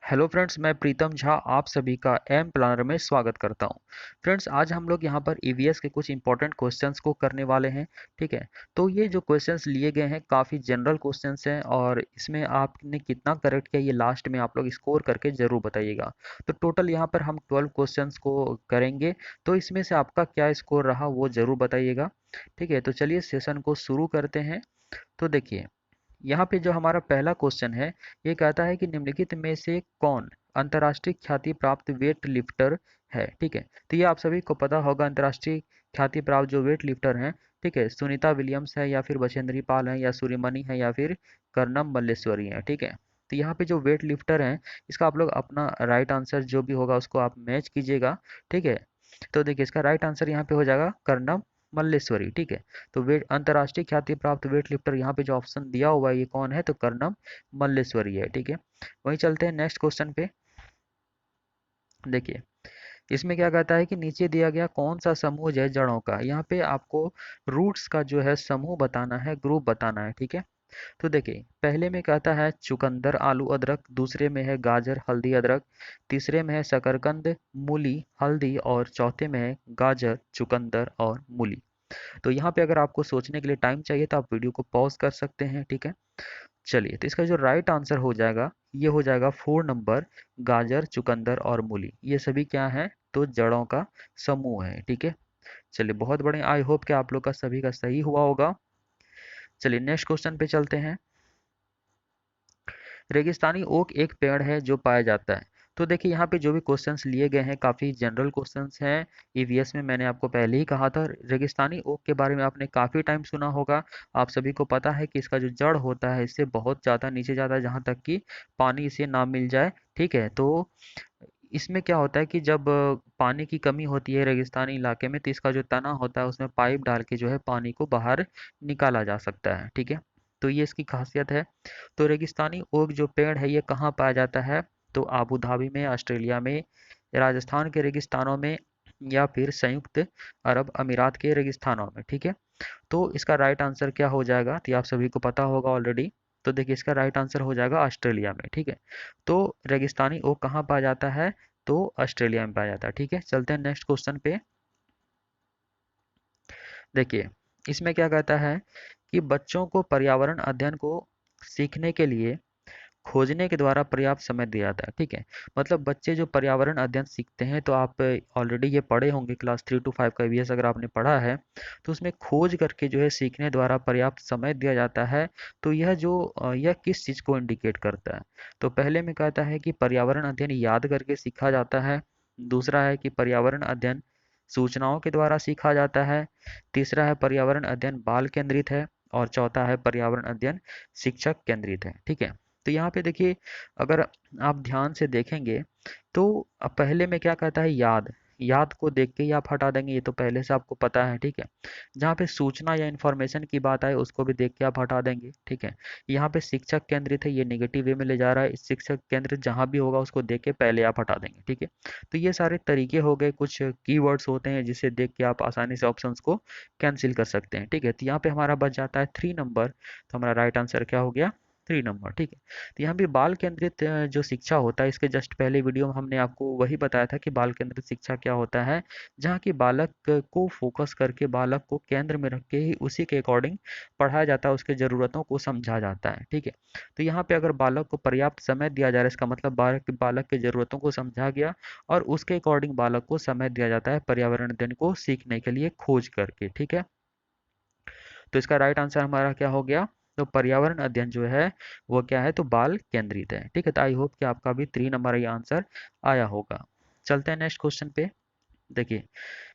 Hello friends, मैं प्रीतम झा आप सभी का एम प्लानर में स्वागत करता हूं। फ्रेंड्स, आज हम लोग यहां पर ईवीएस के कुछ इंपॉर्टेंट क्वेश्चंस को करने वाले हैं। ठीक है, तो ये जो क्वेश्चंस लिए गए हैं काफ़ी जनरल क्वेश्चंस हैं और इसमें आपने कितना करेक्ट किया ये लास्ट में आप लोग स्कोर करके ज़रूर बताइएगा। तो टोटल यहाँ पर हम 12 क्वेश्चंस को करेंगे, तो इसमें से आपका क्या स्कोर रहा वो ज़रूर बताइएगा। ठीक है, तो चलिए सेशन को शुरू करते हैं। तो देखिए, यहाँ पे जो हमारा पहला क्वेश्चन है, ये कहता है कि निम्नलिखित में से कौन अंतर्राष्ट्रीय ख्याति प्राप्त वेट लिफ्टर है। ठीक है, तो ये आप सभी को पता होगा, अंतर्राष्ट्रीय ख्याति प्राप्त जो वेट लिफ्टर हैं, ठीक है, सुनीता विलियम्स है या फिर बछेंद्री पाल है या सूर्यमणि है या फिर कर्णम मल्लेश्वरी है। ठीक है, तो यहाँ पे जो वेट लिफ्टर हैं, इसका आप लोग अपना राइट आंसर जो भी होगा उसको आप मैच कीजिएगा। ठीक है, तो देखिए इसका राइट आंसर यहाँ पे हो जाएगा कर्णम मल्लेश्वरी। ठीक है, तो वेट अंतर्राष्ट्रीय ख्याति प्राप्त वेट लिफ्टर यहाँ पे जो ऑप्शन दिया हुआ है ये कौन है, तो कर्णम मल्लेश्वरी है। ठीक है, वहीं चलते हैं नेक्स्ट क्वेश्चन पे। देखिए, इसमें क्या कहता है कि नीचे दिया गया कौन सा समूह है जड़ों का। यहाँ पे आपको रूट्स का जो है समूह बताना है, ग्रुप बताना है। ठीक है, तो देखिए पहले में कहता है चुकंदर आलू अदरक, दूसरे में है गाजर हल्दी अदरक, तीसरे में है शकरकंद मूली हल्दी और चौथे में है गाजर चुकंदर और मूली। तो यहाँ पे अगर आपको सोचने के लिए टाइम चाहिए तो आप वीडियो को पॉज कर सकते हैं। ठीक है, चलिए, तो इसका जो राइट आंसर हो जाएगा ये हो जाएगा 4 नंबर, गाजर चुकंदर और मूली। ये सभी क्या है, तो जड़ों का समूह है। ठीक है, चलिए बहुत बढ़िया, आई होप कि आप लोग का सभी का सही हुआ होगा। चलिए नेक्स्ट क्वेश्चन पे चलते हैं। रेगिस्तानी ओक एक पेड़ है जो पाया जाता है। तो देखिए यहाँ पे जो भी क्वेश्चंस लिए गए हैं काफ़ी जनरल क्वेश्चंस हैं। ईवीएस में मैंने आपको पहले ही कहा था, रेगिस्तानी ओक के बारे में आपने काफ़ी टाइम सुना होगा। आप सभी को पता है कि इसका जो जड़ होता है इससे बहुत ज़्यादा नीचे जाता है, जहाँ तक कि पानी इसे ना मिल जाए। ठीक है, तो इसमें क्या होता है कि जब पानी की कमी होती है रेगिस्तानी इलाके में, तो इसका जो तना होता है उसमें पाइप डाल के जो है पानी को बाहर निकाला जा सकता है। ठीक है, तो ये इसकी खासियत है। तो रेगिस्तानी ओक जो पेड़ है ये कहाँ पाया जाता है, तो आबू धाबी में, ऑस्ट्रेलिया में, राजस्थान के रेगिस्तानों में या फिर संयुक्त अरब अमीरात के रेगिस्तानों में। ठीक है, तो इसका राइट आंसर क्या हो जाएगा, तो ये आप सभी को पता होगा ऑलरेडी। तो देखिए इसका राइट आंसर हो जाएगा ऑस्ट्रेलिया में। ठीक है, तो रेगिस्तानी ओक कहाँ पाया जाता है, तो ऑस्ट्रेलिया में पाया जाता है। ठीक है, चलते हैं नेक्स्ट क्वेश्चन पे। देखिए, इसमें क्या कहता है कि बच्चों को पर्यावरण अध्ययन को सीखने के लिए खोजने के द्वारा पर्याप्त समय दिया जाता है। ठीक है, मतलब बच्चे जो पर्यावरण अध्ययन सीखते हैं, तो आप ऑलरेडी ये पढ़े होंगे क्लास 3 to 5 का ईवीएस अगर आपने पढ़ा है, तो उसमें खोज करके जो है सीखने द्वारा पर्याप्त समय दिया जाता है। तो यह जो यह किस चीज़ को इंडिकेट करता है, तो पहले में कहता है कि पर्यावरण अध्ययन याद करके सीखा जाता है, दूसरा है कि पर्यावरण अध्ययन सूचनाओं के द्वारा सीखा जाता है, तीसरा है पर्यावरण अध्ययन बाल केंद्रित है और चौथा है पर्यावरण अध्ययन शिक्षक केंद्रित है। ठीक है, तो यहाँ पे देखिए, अगर आप ध्यान से देखेंगे तो पहले में क्या कहता है, याद याद को देख के ही आप हटा देंगे, ये तो पहले से आपको पता है। ठीक है, जहाँ पे सूचना या इन्फॉर्मेशन की बात आए उसको भी देख के आप हटा देंगे। ठीक है, यहाँ पे शिक्षक केंद्रित है, ये नेगेटिव वे में ले जा रहा है, इस शिक्षक केंद्रित जहाँ भी होगा उसको देख के पहले आप हटा देंगे। ठीक है, तो ये सारे तरीके हो गए, कुछ कीवर्ड्स होते हैं जिसे देख के आप आसानी से ऑप्शंस को कैंसिल कर सकते हैं। ठीक है, तो यहाँ पे हमारा बच जाता है 3 नंबर, तो हमारा राइट आंसर क्या हो गया, 3 नंबर। ठीक है, तो यहाँ भी बाल केंद्रित जो शिक्षा होता है, इसके जस्ट पहले वीडियो में हमने आपको वही बताया था कि बाल केंद्रित शिक्षा क्या होता है, जहाँ की बालक को फोकस करके बालक को केंद्र में रख के ही उसी के अकॉर्डिंग पढ़ाया जाता है, उसके ज़रूरतों को समझा जाता है। ठीक है, तो यहाँ पे अगर बालक को पर्याप्त समय दिया जा रहा है, इसका मतलब बालक बालक के ज़रूरतों को समझा गया और उसके अकॉर्डिंग बालक को समय दिया जाता है पर्यावरण अध्ययन को सीखने के लिए खोज करके। ठीक है, तो इसका राइट आंसर हमारा क्या हो गया, तो पर्यावरण अध्ययन जो है वो क्या है, तो बाल केंद्रित है। ठीक है, तो आई होप कि आपका भी 3 नंबर ये आंसर आया होगा। चलते हैं नेक्स्ट क्वेश्चन पे। देखिए,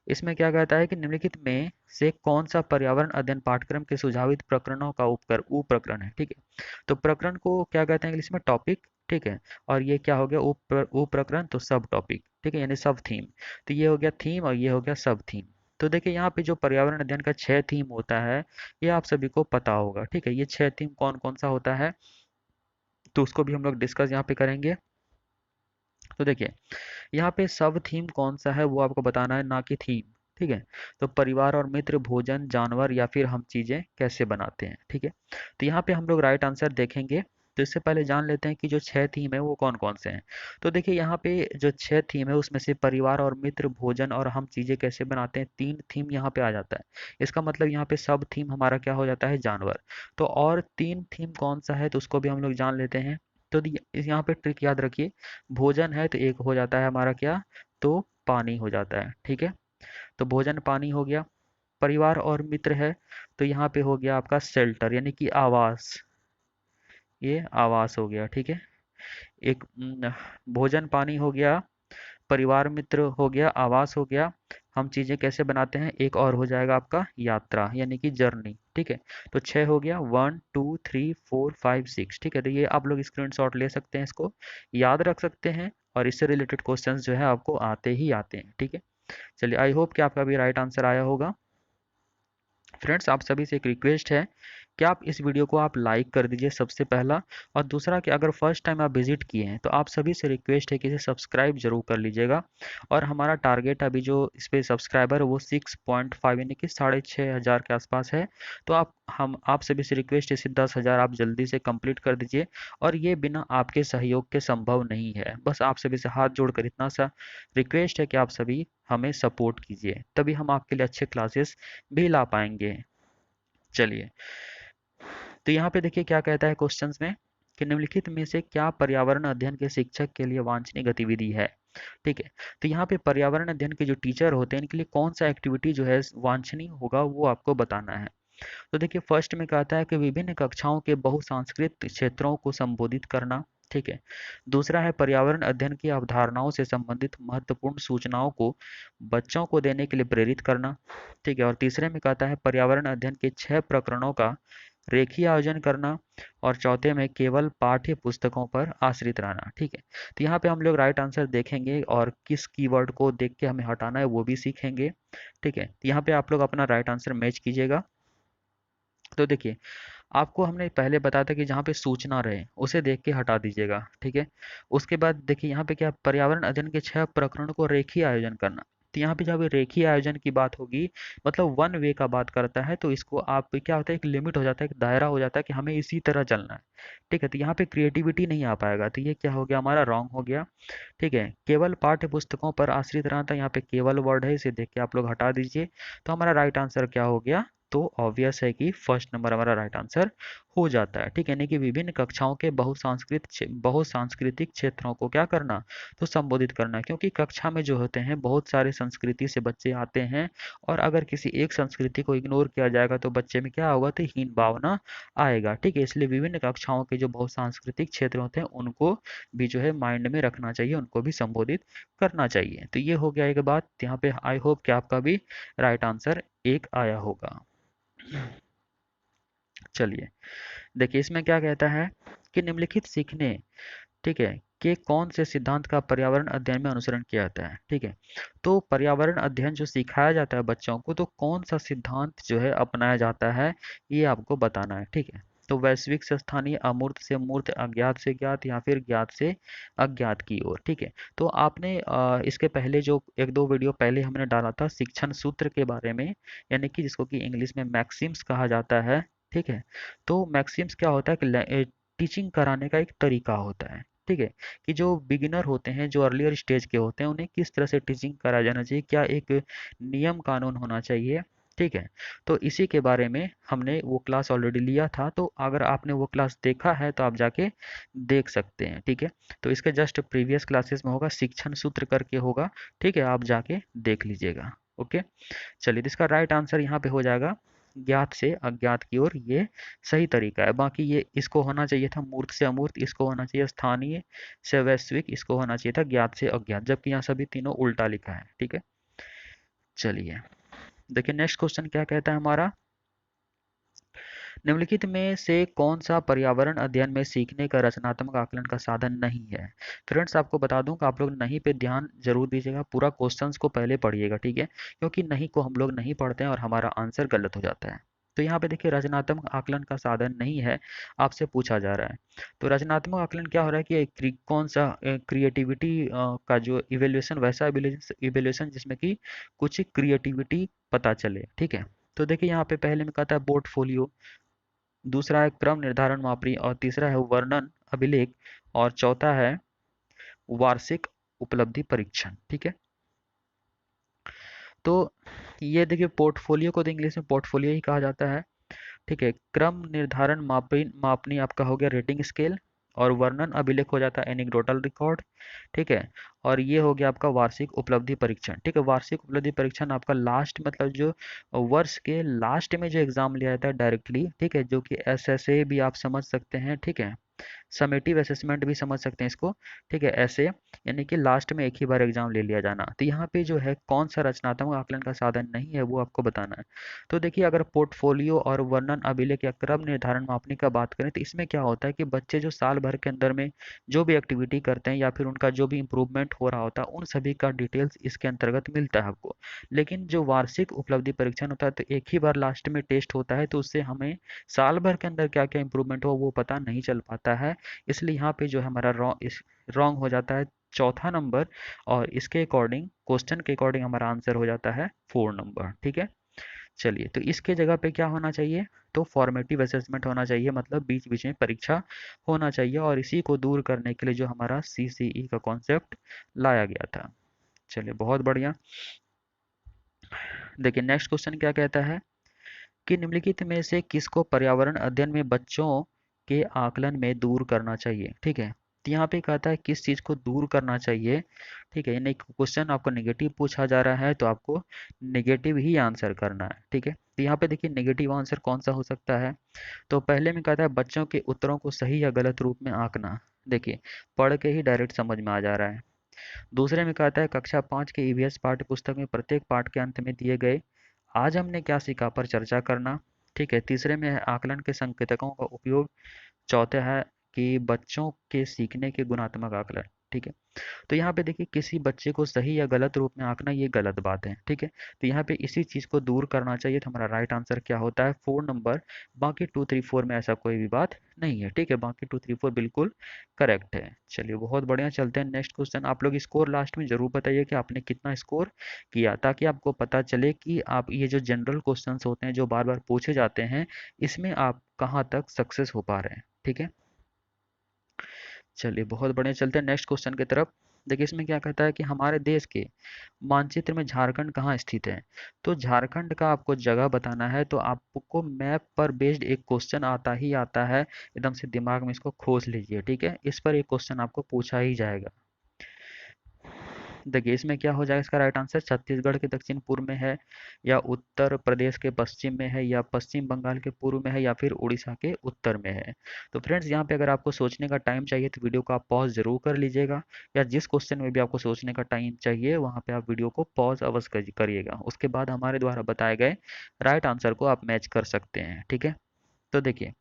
इसमें क्या कहता है कि निम्नलिखित में से कौन सा पर्यावरण अध्ययन पाठ्यक्रम के सुझावित प्रकरणों का उपप्रकरण है। ठीक है, तो प्रकरण को क्या कहते हैं इंग्लिश में, टॉपिक। ठीक है, और ये क्या हो गया, उपप्रकरण, तो सब टॉपिक। ठीक है, यानी सब थीम। तो ये हो गया थीम और ये हो गया सब थीम। तो देखिए यहाँ पे जो पर्यावरण अध्ययन का 6 थीम होता है, ये आप सभी को पता होगा। ठीक है, ये 6 थीम कौन कौन सा होता है, तो उसको भी हम लोग डिस्कस यहाँ पे करेंगे। तो देखिए, यहाँ पे सब थीम कौन सा है वो आपको बताना है, ना कि थीम। ठीक है, तो परिवार और मित्र, भोजन, जानवर या फिर हम चीजें कैसे बनाते हैं। ठीक है, तो यहाँ पे हम लोग राइट आंसर देखेंगे, तो इससे पहले जान लेते हैं कि जो 6 थीम है वो कौन कौन से हैं। तो देखिए यहाँ पे जो 6 थीम है उसमें से परिवार और मित्र, भोजन और हम चीज़ें कैसे बनाते हैं, 3 थीम यहाँ पे आ जाता है। इसका मतलब यहाँ पे सब थीम हमारा क्या हो जाता है, जानवर। तो और 3 थीम कौन सा है तो उसको भी हम लोग जान लेते हैं। तो यहाँ पे ट्रिक याद रखिए, भोजन है तो एक हो जाता है हमारा क्या, तो पानी हो जाता है, ठीक है। तो भोजन पानी हो गया। परिवार और मित्र है तो यहाँ पे हो गया आपका शेल्टर यानी कि आवास, ये आवास हो गया, ठीक है। एक भोजन पानी हो गया, परिवार मित्र हो गया, आवास हो गया, हम चीज़ें कैसे बनाते हैं, एक और हो जाएगा आपका यात्रा यानी कि जर्नी, ठीक है। तो 6 हो गया, 1 2 3 4 5 6, ठीक है। तो ये आप लोग स्क्रीनशॉट ले सकते हैं, इसको याद रख सकते हैं और इससे रिलेटेड क्वेश्चंस जो है आपको आते ही आते हैं, ठीक है। चलिए, आई होप कि आपका भी राइट आंसर आया होगा। फ्रेंड्स, आप सभी से एक रिक्वेस्ट है कि आप इस वीडियो को आप लाइक कर दीजिए सबसे पहला, और दूसरा कि अगर फर्स्ट टाइम आप विजिट किए हैं तो आप सभी से रिक्वेस्ट है कि इसे सब्सक्राइब जरूर कर लीजिएगा। और हमारा टारगेट अभी जो इस पे सब्सक्राइबर वो 6.5 यानी कि 6,500 के आसपास है। तो आप सभी से रिक्वेस्ट है इसे 10,000 आप जल्दी से कंप्लीट कर दीजिए। और ये बिना आपके सहयोग के संभव नहीं है, बस आप सभी से हाथ जोड़कर इतना सा रिक्वेस्ट है कि आप सभी हमें सपोर्ट कीजिए, तभी हम आपके लिए अच्छे क्लासेस भी ला पाएंगे। चलिए, तो यहाँ पे देखिए क्या कहता है क्वेश्चंस में कि निम्नलिखित में से क्या पर्यावरण अध्ययन के शिक्षक के लिए वांछनीय गतिविधि है, ठीक है। तो यहाँ पे पर्यावरण अध्ययन के जो टीचर होते हैं इनके लिए कौन सा एक्टिविटी जो है वांछनीय होगा वो आपको बताना है। तो देखिए फर्स्ट में कहता है कि विभिन्न कक्षाओं के बहुसांस्कृतिक क्षेत्रों को संबोधित करना, ठीक है। दूसरा है पर्यावरण अध्ययन की अवधारणाओं से संबंधित महत्वपूर्ण सूचनाओं को बच्चों को देने के लिए प्रेरित करना, ठीक है। और तीसरे में कहता है पर्यावरण अध्ययन के 6 प्रकरणों का रेखीय आयोजन करना। और चौथे में केवल पाठ्य पुस्तकों पर आश्रित रहना, ठीक है। तो यहाँ पे हम लोग राइट आंसर देखेंगे और किस कीवर्ड को देख के हमें हटाना है वो भी सीखेंगे, ठीक है। तो यहाँ पे आप लोग अपना राइट आंसर मैच कीजिएगा। तो देखिए, आपको हमने पहले बताया था कि जहाँ पे सूचना रहे उसे देख के हटा दीजिएगा, ठीक है। उसके बाद देखिए यहाँ पे क्या, पर्यावरण अध्ययन के 6 प्रकरणों को रेखीय आयोजन करना। तो यहाँ पे जब रेखीय आयोजन की बात होगी मतलब वन वे का बात करता है, तो इसको आप क्या होता है, एक लिमिट हो जाता है, एक दायरा हो जाता है कि हमें इसी तरह चलना है, ठीक है। तो यहाँ पे क्रिएटिविटी नहीं आ पाएगा, तो ये क्या हो गया, हमारा रॉन्ग हो गया, ठीक है। केवल पाठ्य पुस्तकों पर आश्रित रहना था, यहाँ पे केवल वर्ड है, इसे देख के आप लोग हटा दीजिए। तो हमारा राइट आंसर क्या हो गया, तो ऑब्वियस है कि फर्स्ट नंबर हमारा राइट आंसर हो जाता है, ठीक है। यानी कि विभिन्न कक्षाओं के बहुसांस्कृतिक क्षेत्रों को क्या करना, तो संबोधित करना, क्योंकि कक्षा में जो होते हैं बहुत सारे संस्कृति से बच्चे आते हैं। और अगर किसी एक संस्कृति को इग्नोर किया जाएगा तो बच्चे में क्या होगा, तो हीन भावना आएगा, ठीक है। इसलिए विभिन्न कक्षाओं के जो बहुसांस्कृतिक क्षेत्र होते हैं उनको भी जो है माइंड में रखना चाहिए, उनको भी संबोधित करना चाहिए। तो ये हो गया एक बात यहाँ पे, आई होप कि आपका भी राइट आंसर एक आया होगा। चलिए, देखिए इसमें क्या कहता है कि निम्नलिखित सीखने, ठीक है, कि कौन से सिद्धांत का पर्यावरण अध्ययन में अनुसरण किया जाता है, ठीक है। तो पर्यावरण अध्ययन जो सिखाया जाता है बच्चों को, तो कौन सा सिद्धांत जो है अपनाया जाता है ये आपको बताना है, ठीक है। तो वैश्विक से स्थानीय, अमूर्त से मूर्त, अज्ञात से ज्ञात या फिर ज्ञात से अज्ञात की ओर, ठीक है। तो आपने इसके पहले जो एक दो वीडियो पहले हमने डाला था शिक्षण सूत्र के बारे में, यानी कि जिसको कि इंग्लिश में मैक्सिम्स कहा जाता है, ठीक है। तो मैक्सिम्स क्या होता है कि टीचिंग कराने का एक तरीका होता है, ठीक है। कि जो बिगिनर होते हैं, जो अर्लियर स्टेज के होते हैं, उन्हें किस तरह से टीचिंग करा जाना चाहिए, क्या एक नियम कानून होना चाहिए, ठीक है। तो इसी के बारे में हमने वो क्लास ऑलरेडी लिया था, तो अगर आपने वो क्लास देखा है तो आप जाके देख सकते हैं, ठीक है। तो इसके जस्ट प्रीवियस क्लासेस में होगा, शिक्षण सूत्र करके होगा, ठीक है, आप जाके देख लीजिएगा। ओके, चलिए, इसका राइट आंसर यहाँ पे हो जाएगा ज्ञात से अज्ञात की ओर, ये सही तरीका है। बाकी ये इसको होना चाहिए था मूर्त से अमूर्त, इसको होना चाहिए स्थानीय से वैश्विक, इसको होना चाहिए था ज्ञात से अज्ञात, जबकि यहाँ सभी तीनों उल्टा लिखा है, ठीक है। चलिए, देखिए नेक्स्ट क्वेश्चन क्या कहता है हमारा, निम्नलिखित में से कौन सा पर्यावरण अध्ययन में सीखने का रचनात्मक आकलन का साधन नहीं है। फ्रेंड्स, आपको बता दूं कि आप लोग नहीं पे ध्यान जरूर दीजिएगा, पूरा क्वेश्चंस को पहले पढ़िएगा, ठीक है। क्योंकि नहीं को हम लोग नहीं पढ़ते हैं और हमारा आंसर गलत हो जाता है। तो यहाँ पे देखिए रचनात्मक आकलन का साधन नहीं है, आपसे पूछा जा रहा है। तो रचनात्मक आकलन क्या हो रहा है कि कौन सा क्रिएटिविटी का जो इवेल्युएशन, वैसा इवेल्युएशन जिसमें कि कुछ क्रिएटिविटी पता चले, ठीक है। तो देखिए यहाँ पे पहले में कहता है पोर्टफोलियो, दूसरा है क्रम निर्धारण मापनी, और तीसरा है वर्णन अभिलेख, और चौथा है वार्षिक उपलब्धि परीक्षण। ठीक है, तो ये देखिए पोर्टफोलियो को तो इंग्लिश में पोर्टफोलियो ही कहा जाता है। ठीक है, क्रम निर्धारण मापी मापनी आपका हो गया रेटिंग स्केल, और वर्णन अभिलेख हो जाता है एनेक्डोटल रिकॉर्ड। ठीक है, और ये हो गया आपका वार्षिक उपलब्धि परीक्षण। ठीक है, वार्षिक उपलब्धि परीक्षण आपका लास्ट मतलब जो वर्ष के लास्ट में जो एग्जाम लिया जाता है डायरेक्टली, ठीक है, जो कि एसएसए भी आप समझ सकते हैं। ठीक है, समेटिव असेसमेंट भी समझ सकते हैं इसको। ठीक है, ऐसे यानी कि लास्ट में एक ही बार एग्जाम ले लिया जाना। तो यहाँ पे जो है कौन सा रचनात्मक आकलन का साधन नहीं है वो आपको बताना है। तो देखिए अगर पोर्टफोलियो और वर्णन अभिलेख या क्रम निर्धारण मापने का बात करें तो इसमें क्या होता है कि बच्चे जो साल भर के अंदर में जो भी एक्टिविटी करते हैं या फिर उनका जो भी इम्प्रूवमेंट हो रहा होता है उन सभी का डिटेल्स इसके अंतर्गत मिलता है आपको। लेकिन जो वार्षिक उपलब्धि परीक्षण होता है तो एक ही बार लास्ट में टेस्ट होता है, तो उससे हमें साल भर के अंदर क्या क्या इंप्रूवमेंट हो वो पता नहीं चल पाता है। इसलिए यहाँ पे जो है हमारा रॉन्ग हो जाता है चौथा नंबर, और इसके अकॉर्डिंग क्वेश्चन के अकॉर्डिंग हमारा आंसर हो जाता है 4 नंबर। ठीक है, चलिए तो इसके जगह पे क्या होना चाहिए, तो फॉर्मेटिव असेसमेंट होना चाहिए, मतलब बीच बीच में परीक्षा होना चाहिए, और इसी को दूर करने के लिए जो हमारा सीसीई का कॉन्सेप्ट लाया गया था। चलिए बहुत बढ़िया। देखिए नेक्स्ट क्वेश्चन क्या कहता है कि निम्नलिखित में से किसको पर्यावरण अध्ययन में बच्चों के आकलन में दूर करना चाहिए। ठीक है, तो यहाँ पे कहता है किस चीज़ को दूर करना चाहिए। ठीक है, यानी क्वेश्चन आपको नेगेटिव पूछा जा रहा है तो आपको नेगेटिव ही आंसर करना है। ठीक है, तो यहाँ पे देखिए नेगेटिव आंसर कौन सा हो सकता है। तो पहले में कहता है बच्चों के उत्तरों को सही या गलत रूप में आंकना। देखिए पढ़ के ही डायरेक्ट समझ में आ जा रहा है। दूसरे में कहता है कक्षा 5 के ईवीएस पाठ्य पुस्तक में प्रत्येक पाठ के अंत में दिए गए आज हमने क्या सीखा पर चर्चा करना। ठीक है, तीसरे में है आकलन के संकेतकों का उपयोग। चौथा है कि बच्चों के सीखने के गुणात्मक आकलन। ठीक है, तो यहाँ पे देखिए किसी बच्चे को सही या गलत रूप में आंकना ये गलत बात है। ठीक है, तो यहाँ पे इसी चीज़ को दूर करना चाहिए, तो हमारा राइट आंसर क्या होता है 4 नंबर। बाकी 2 3 4 में ऐसा कोई भी बात नहीं है। ठीक है, बाकी 2 3 4 बिल्कुल करेक्ट है। चलिए बहुत बढ़िया, चलते हैं नेक्स्ट क्वेश्चन। आप लोग स्कोर लास्ट में जरूर बताइए कि आपने कितना स्कोर किया, ताकि आपको पता चले कि आप ये जो जनरल क्वेश्चन होते हैं जो बार बार पूछे जाते हैं इसमें आप कहाँ तक सक्सेस हो पा रहे हैं। ठीक है, चलिए बहुत बढ़िया, चलते हैं नेक्स्ट क्वेश्चन की तरफ। देखिए इसमें क्या कहता है कि हमारे देश के मानचित्र में झारखंड कहाँ स्थित है। तो झारखंड का आपको जगह बताना है, तो आपको मैप पर बेस्ड एक क्वेश्चन आता ही आता है, एकदम से दिमाग में इसको खोज लीजिए। ठीक है, इस पर एक क्वेश्चन आपको पूछा ही जाएगा। देखिए इसमें क्या हो जाएगा, इसका राइट आंसर छत्तीसगढ़ के दक्षिण पूर्व में है, या उत्तर प्रदेश के पश्चिम में है, या पश्चिम बंगाल के पूर्व में है, या फिर उड़ीसा के उत्तर में है। तो फ्रेंड्स यहाँ पे अगर आपको सोचने का टाइम चाहिए तो वीडियो को आप पॉज जरूर कर लीजिएगा, या जिस क्वेश्चन में भी आपको सोचने का टाइम चाहिए वहाँ पे आप वीडियो को पॉज अवश्य करिएगा। उसके बाद हमारे द्वारा बताए गए राइट आंसर को आप मैच कर सकते हैं। ठीक है, तो देखिए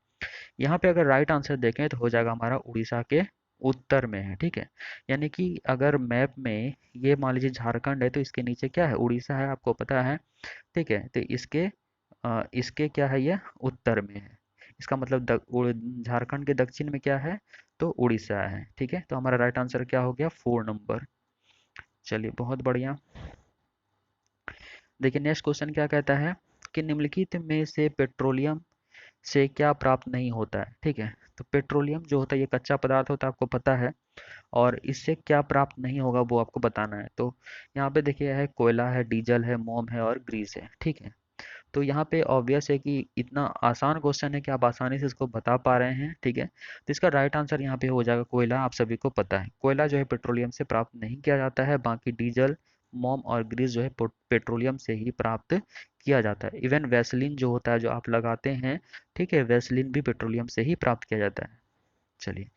यहाँ पे अगर राइट आंसर देखें तो हो जाएगा हमारा उड़ीसा के उत्तर में है। ठीक है, यानी कि अगर मैप में ये मान लीजिए झारखंड है तो इसके नीचे क्या है, उड़ीसा है, आपको पता है। ठीक है, तो इसके क्या है, ये उत्तर में है। इसका मतलब झारखंड के दक्षिण में क्या है, तो उड़ीसा है। ठीक है, तो हमारा राइट आंसर क्या हो गया 4 नंबर। चलिए बहुत बढ़िया। देखिए नेक्स्ट क्वेश्चन क्या कहता है कि निम्नलिखित में से पेट्रोलियम से क्या प्राप्त नहीं होता है। ठीक है, तो पेट्रोलियम जो होता है ये कच्चा पदार्थ होता है, आपको पता है, और इससे क्या प्राप्त नहीं होगा वो आपको बताना है। तो यहाँ पे देखिए है कोयला है, डीजल है, मोम है और ग्रीस है। ठीक है, तो यहाँ पे ऑब्वियस है कि इतना आसान क्वेश्चन है कि आप आसानी से इसको बता पा रहे हैं। ठीक है, तो इसका राइट आंसर यहाँ पे हो जाएगा कोयला। आप सभी को पता है कोयला जो है पेट्रोलियम से प्राप्त नहीं किया जाता है, बाकी डीजल, मोम और ग्रीस जो है पेट्रोलियम से ही प्राप्त किया जाता है। इवन वैसलीन जो होता है जो आप लगाते हैं, ठीक है, वैसलीन भी पेट्रोलियम से ही प्राप्त किया जाता है। चलिए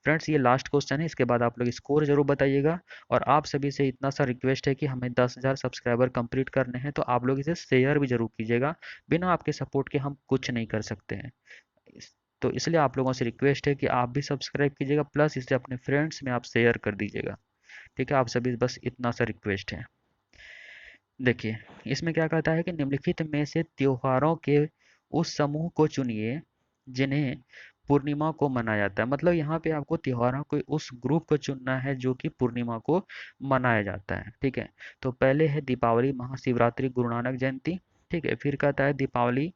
फ्रेंड्स ये लास्ट क्वेश्चन है, इसके बाद आप लोग स्कोर जरूर बताइएगा। और आप सभी से इतना सा रिक्वेस्ट है कि हमें 10,000 सब्सक्राइबर कंप्लीट करने हैं, तो आप लोग इसे शेयर भी जरूर कीजिएगा। बिना आपके सपोर्ट के हम कुछ नहीं कर सकते हैं। तो इसलिए आप लोगों से रिक्वेस्ट है कि आप भी सब्सक्राइब कीजिएगा, प्लस इसे अपने फ्रेंड्स में आप शेयर कर दीजिएगा। ठीक है, आप सभी बस इतना सा रिक्वेस्ट है। देखिए इसमें क्या कहता है कि निम्नलिखित में से त्योहारों के उस समूह को चुनिए जिन्हें पूर्णिमा को मनाया जाता है। मतलब यहाँ पे आपको त्योहारों के उस ग्रुप को चुनना है जो कि पूर्णिमा को मनाया जाता है। ठीक है, तो पहले है दीपावली, महाशिवरात्रि, गुरु नानक जयंती। ठीक है, फिर कहता है दीपावली,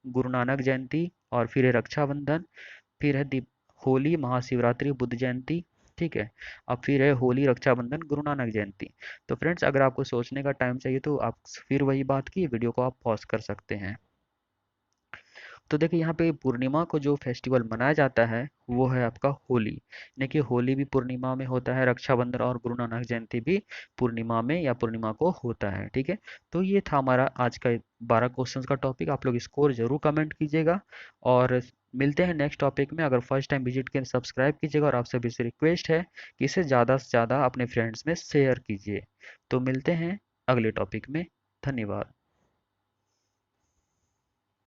गुरु नानक जयंती, और फिर है रक्षाबंधन, फिर है दीप होली, महाशिवरात्रि, बुद्ध जयंती। ठीक है। अब फिर है होली, रक्षाबंधन, गुरु नानक जयंती। तो फ्रेंड्स, अगर आपको सोचने का टाइम चाहिए तो आप फिर वही बात की वीडियो को आप पॉज कर सकते हैं। तो देखिए यहाँ पे पूर्णिमा को जो फेस्टिवल मनाया जाता है वो है आपका होली। देखिए होली भी पूर्णिमा में होता है, रक्षाबंधन और गुरु नानक जयंती भी पूर्णिमा में या पूर्णिमा को होता है। ठीक है। तो ये था हमारा आज का 12 क्वेश्चंस का टॉपिक। आप लोग स्कोर जरूर कमेंट कीजिएगा और मिलते हैं नेक्स्ट टॉपिक में। अगर फर्स्ट टाइम विजिट करें सब्सक्राइब कीजिएगा और आप सभी से रिक्वेस्ट है कि इसे ज़्यादा से ज़्यादा अपने फ्रेंड्स में शेयर कीजिए। तो मिलते हैं अगले टॉपिक में। धन्यवाद।